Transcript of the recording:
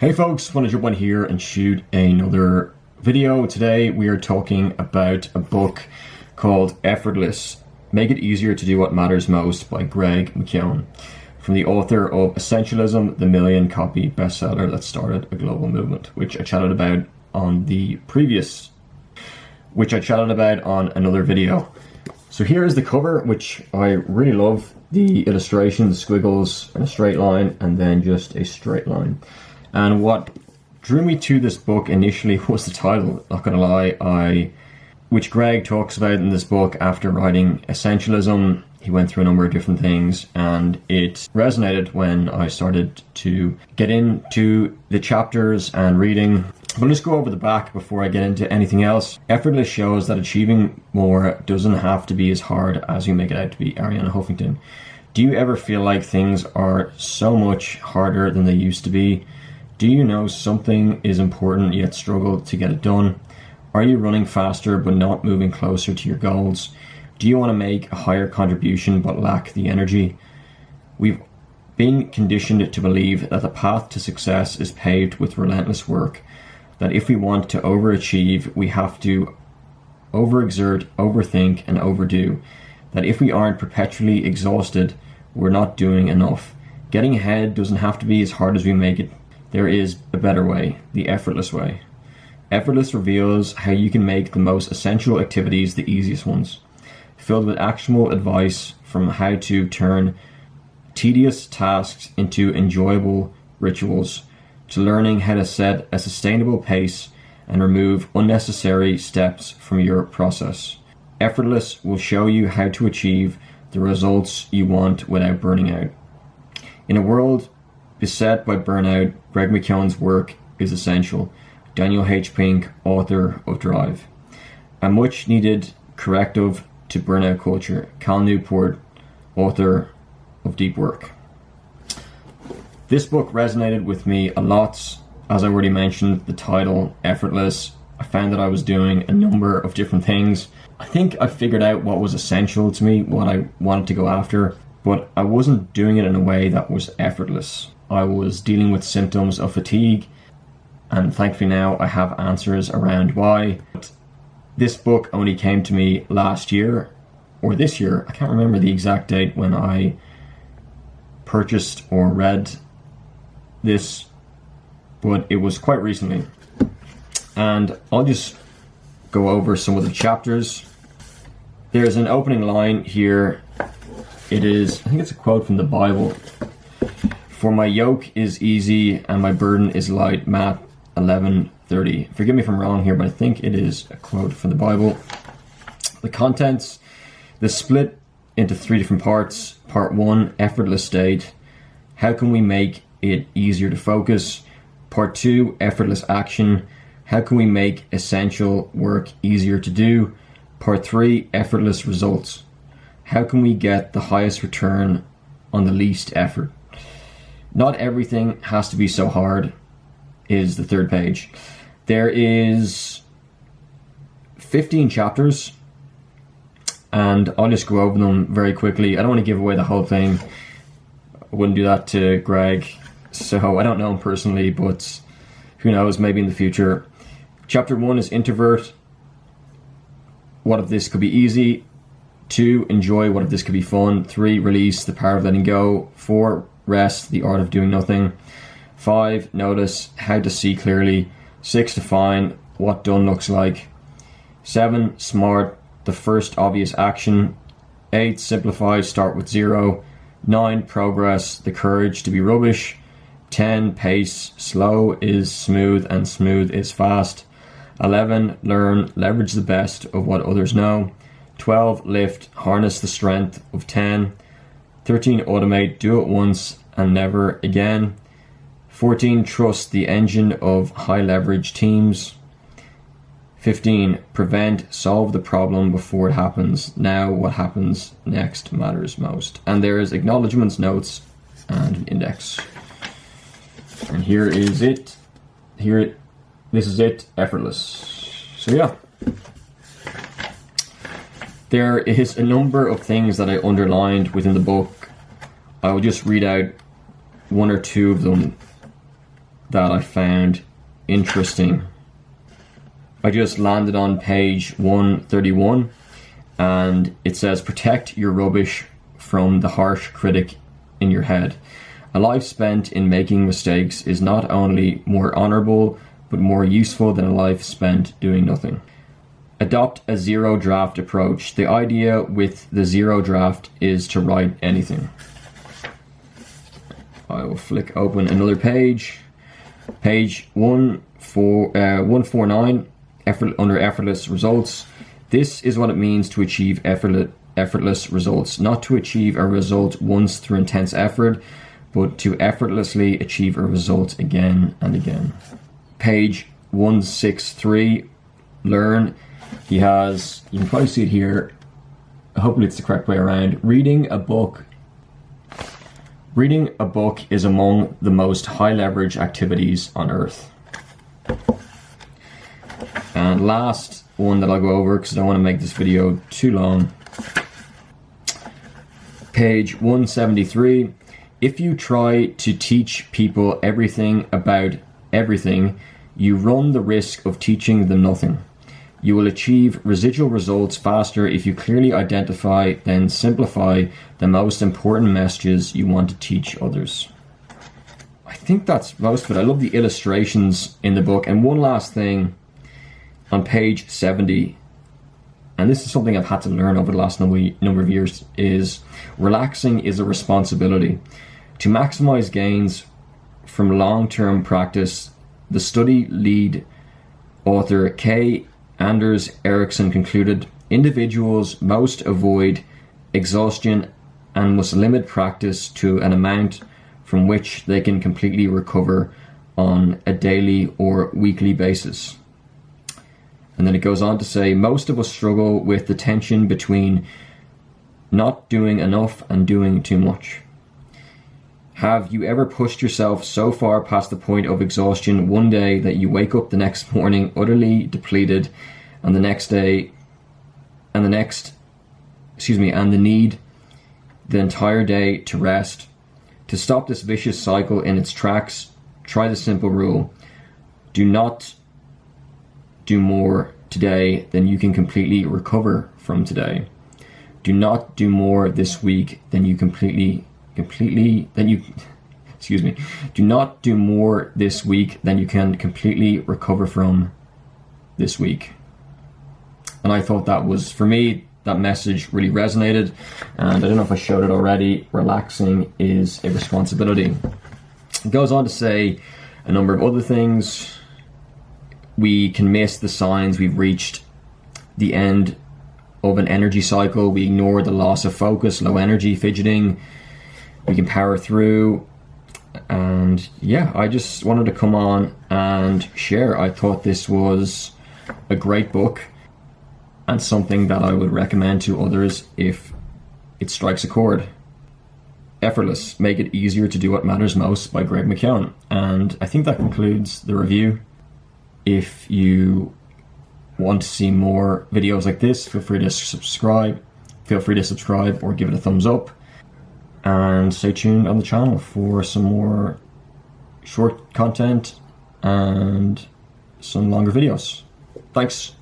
Hey folks, want to jump on here and shoot another video. Today we are talking about a book called Effortless, Make It Easier to Do What Matters Most by McKeown, from the author of Essentialism, the million-copy bestseller that started a global movement, which I chatted about on another video. So here is the cover, which I really love. The illustration, the squiggles and a straight line, and then just a straight line. And what drew me to this book initially was the title, not gonna lie, which Greg talks about in this book after writing Essentialism. He went through a number of different things and it resonated when I started to get into the chapters and reading. But let's go over the back before I get into anything else. Effortless shows that achieving more doesn't have to be as hard as you make it out to be. Ariana Huffington. Do you ever feel like things are so much harder than they used to be? Do you know something is important yet struggle to get it done? Are you running faster but not moving closer to your goals? Do you want to make a higher contribution but lack the energy? We've been conditioned to believe that the path to success is paved with relentless work, that if we want to overachieve, we have to overexert, overthink, and overdo, that if we aren't perpetually exhausted, we're not doing enough. Getting ahead doesn't have to be as hard as we make it. There is a better way, the effortless way. Effortless reveals how you can make the most essential activities the easiest ones, filled with actionable advice from how to turn tedious tasks into enjoyable rituals, to learning how to set a sustainable pace and remove unnecessary steps from your process. Effortless will show you how to achieve the results you want without burning out. In a world beset by burnout, Greg McKeown's work is essential. Daniel H. Pink, author of Drive. A much needed corrective to burnout culture. Cal Newport, author of Deep Work. This book resonated with me a lot. As I already mentioned, the title, Effortless. I found that I was doing a number of different things. I think I figured out what was essential to me, what I wanted to go after, but I wasn't doing it in a way that was effortless. I was dealing with symptoms of fatigue, and thankfully now I have answers around why. But this book only came to me last year, or this year, I can't remember the exact date when I purchased or read this, but it was quite recently. And I'll just go over some of the chapters. There's an opening line here. It is, I think it's a quote from the Bible. For my yoke is easy and my burden is light. Matt 11:30. Forgive me if I'm wrong here, but I think it is a quote from the Bible. The contents, the split into three different parts. Part 1, effortless state. How can we make it easier to focus? Part 2, effortless action. How can we make essential work easier to do? Part 3, effortless results. How can we get the highest return on the least effort? Not everything has to be so hard is the third page. There is 15 chapters and I'll just go over them very quickly. I don't want to give away the whole thing. I wouldn't do that to Greg, so I don't know him personally, but who knows, maybe in the future. Chapter 1 is introvert. What if this could be easy? 2, enjoy. What if this could be fun? 3, release, the power of letting go. 4, rest, the art of doing nothing. 5, notice, how to see clearly. 6, define what done looks like. 7, smart, the first obvious action. 8, simplify, start with 0. 9, progress, the courage to be rubbish. 10, pace, slow is smooth and smooth is fast. 11, learn, leverage the best of what others know. 12, lift, harness the strength of 10. 13, automate, do it once and never again. 14, trust the engine of high leverage teams. 15, prevent, solve the problem before it happens. Now what happens next matters most. And there is acknowledgements, notes, and an index. And here is it. This is it, effortless. So yeah. There is a number of things that I underlined within the book. I will just read out one or two of them that I found interesting. I just landed on page 131, and it says, protect your rubbish from the harsh critic in your head. A life spent in making mistakes is not only more honorable, but more useful than a life spent doing nothing. Adopt a zero draft approach. The idea with the zero draft is to write anything. I will flick open another page. Page 149, under effortless results. This is what it means to achieve effortless results. Not to achieve a result once through intense effort, but to effortlessly achieve a result again and again. Page 163, learn. He has, you can probably see it here, hopefully it's the correct way around. Reading a book is among the most high leverage activities on earth. And last one that I'll go over, because I don't want to make this video too long. Page 173. If you try to teach people everything about everything, you run the risk of teaching them nothing. You will achieve residual results faster if you clearly identify, then simplify the most important messages you want to teach others. I think that's most of it. I love the illustrations in the book. And one last thing, on page 70, and this is something I've had to learn over the last number of years, is relaxing is a responsibility. To maximize gains from long-term practice, the study lead author K. Anders Ericsson concluded, individuals must avoid exhaustion and must limit practice to an amount from which they can completely recover on a daily or weekly basis. And then it goes on to say, most of us struggle with the tension between not doing enough and doing too much. Have you ever pushed yourself so far past the point of exhaustion one day that you wake up the next morning utterly depleted, and the need the entire day to rest? To stop this vicious cycle in its tracks, try the simple rule. Do not do more today than you can completely recover from today. Do not do more this week than you do not do more this week than you can completely recover from this week. And I thought that was, for me, that message really resonated. And I don't know if I showed it already, relaxing is a responsibility. It goes on to say a number of other things. We can miss the signs we've reached the end of an energy cycle. We ignore the loss of focus, low energy, fidgeting. We can power through. And yeah, I just wanted to come on and share. I thought this was a great book and something that I would recommend to others if it strikes a chord. Effortless, Make It Easier to Do What Matters Most by Greg McKeown. And I think that concludes the review. If you want to see more videos like this, feel free to subscribe or give it a thumbs up. And stay tuned on the channel for some more short content and some longer videos. Thanks.